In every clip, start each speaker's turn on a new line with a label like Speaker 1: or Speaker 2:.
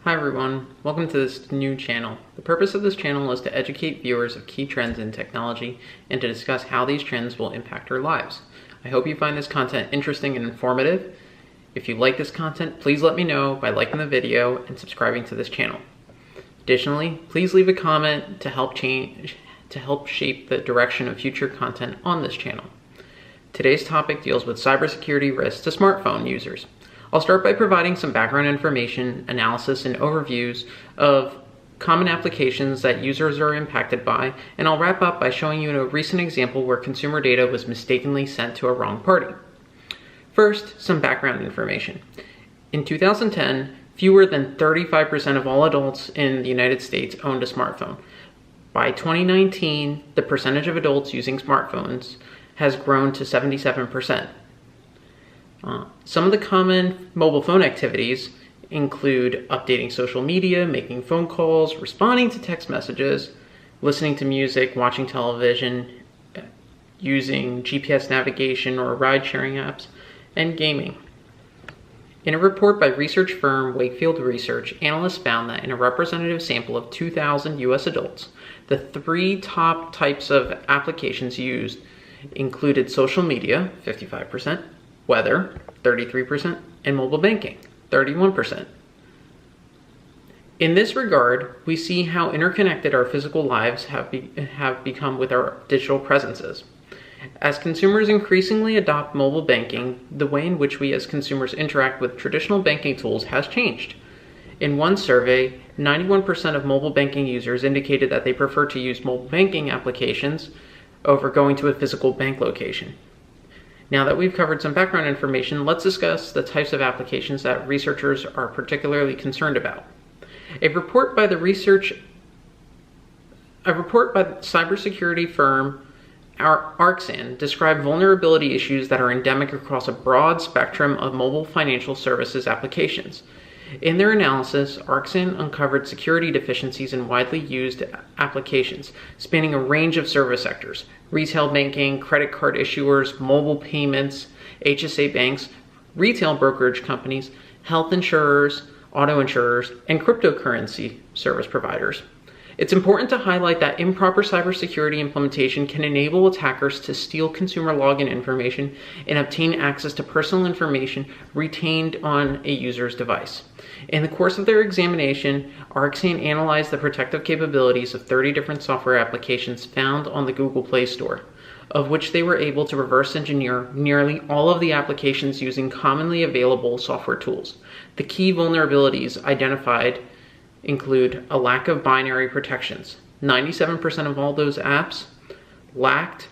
Speaker 1: Hi everyone, welcome to this new channel. The purpose of this channel is to educate viewers of key trends in technology and to discuss how these trends will impact our lives. I hope you find this content interesting and informative. If you like this content, please let me know by liking the video and subscribing to this channel. Additionally, please leave a comment to help shape the direction of future content on this channel. Today's topic deals with cybersecurity risks to smartphone users. I'll start by providing some background information, analysis, and overviews of common applications that users are impacted by, and I'll wrap up by showing you a recent example where consumer data was mistakenly sent to a wrong party. First, some background information. In 2010, fewer than 35% of all adults in the United States owned a smartphone. By 2019, the percentage of adults using smartphones has grown to 77%. Some of the common mobile phone activities include updating social media, making phone calls, responding to text messages, listening to music, watching television, using GPS navigation or ride-sharing apps, and gaming. In a report by research firm Wakefield Research, analysts found that in a representative sample of 2,000 US adults, the three top types of applications used included social media, 55%, weather, 33%, and mobile banking, 31%. In this regard, we see how interconnected our physical lives have become with our digital presences. As consumers increasingly adopt mobile banking, the way in which we as consumers interact with traditional banking tools has changed. In one survey, 91% of mobile banking users indicated that they prefer to use mobile banking applications over going to a physical bank location. Now that we've covered some background information, let's discuss the types of applications that researchers are particularly concerned about. A report by the cybersecurity firm Arxan described vulnerability issues that are endemic across a broad spectrum of mobile financial services applications. In their analysis, Arxan uncovered security deficiencies in widely used applications, spanning a range of service sectors: retail banking, credit card issuers, mobile payments, HSA banks, retail brokerage companies, health insurers, auto insurers, and cryptocurrency service providers. It's important to highlight that improper cybersecurity implementation can enable attackers to steal consumer login information and obtain access to personal information retained on a user's device. In the course of their examination, Arxan analyzed the protective capabilities of 30 different software applications found on the Google Play Store, of which they were able to reverse engineer nearly all of the applications using commonly available software tools. The key vulnerabilities identified include a lack of binary protections. 97% of all those apps lacked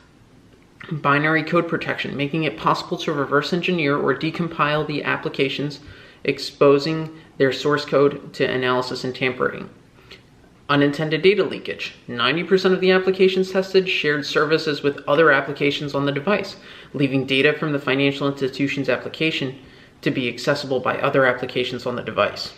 Speaker 1: binary code protection, making it possible to reverse engineer or decompile the applications, exposing their source code to analysis and tampering. Unintended data leakage. 90% of the applications tested shared services with other applications on the device, leaving data from the financial institution's application to be accessible by other applications on the device.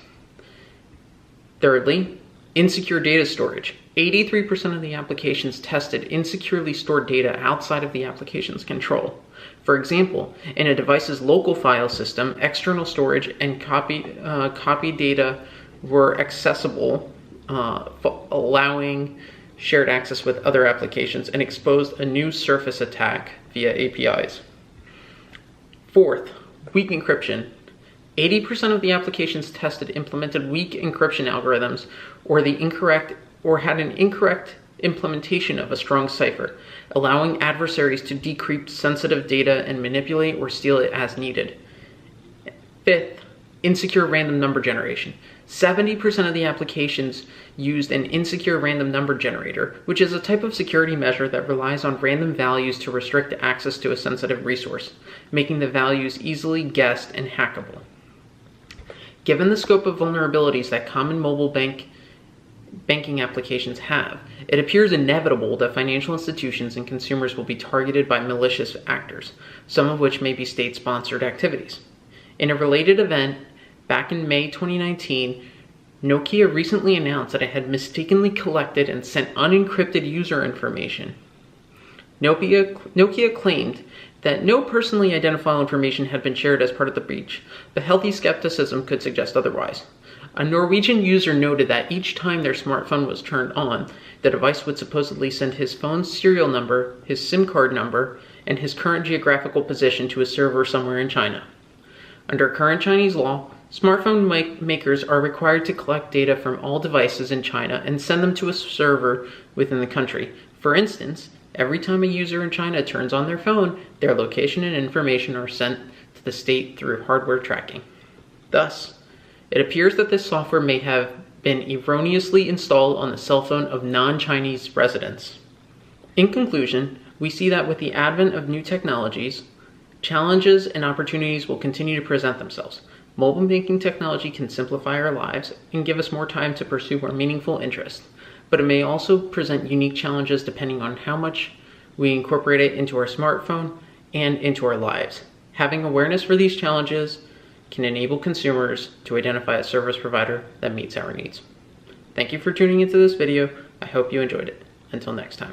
Speaker 1: Thirdly, insecure data storage. 83% of the applications tested insecurely stored data outside of the application's control. For example, in a device's local file system, external storage and copy data were accessible, allowing shared access with other applications, and exposed a new surface attack via APIs. Fourth, weak encryption. 80% of the applications tested implemented weak encryption algorithms or had an incorrect implementation of a strong cipher, allowing adversaries to decrypt sensitive data and manipulate or steal it as needed. Fifth, insecure random number generation. 70% of the applications used an insecure random number generator, which is a type of security measure that relies on random values to restrict access to a sensitive resource, making the values easily guessed and hackable. Given the scope of vulnerabilities that common mobile banking applications have, it appears inevitable that financial institutions and consumers will be targeted by malicious actors, some of which may be state-sponsored activities. In a related event, back in May 2019, Nokia recently announced that it had mistakenly collected and sent unencrypted user information. Nokia claimed that no personally identifiable information had been shared as part of the breach, but healthy skepticism could suggest otherwise. A Norwegian user noted that each time their smartphone was turned on, the device would supposedly send his phone's serial number, his SIM card number, and his current geographical position to a server somewhere in China. Under current Chinese law, smartphone makers are required to collect data from all devices in China and send them to a server within the country. For instance, every time a user in China turns on their phone, their location and information are sent to the state through hardware tracking. Thus, it appears that this software may have been erroneously installed on the cell phone of non-Chinese residents. In conclusion, we see that with the advent of new technologies, challenges and opportunities will continue to present themselves. Mobile banking technology can simplify our lives and give us more time to pursue more meaningful interests, but it may also present unique challenges depending on how much we incorporate it into our smartphone and into our lives. Having awareness for these challenges can enable consumers to identify a service provider that meets our needs. Thank you for tuning into this video. I hope you enjoyed it. Until next time.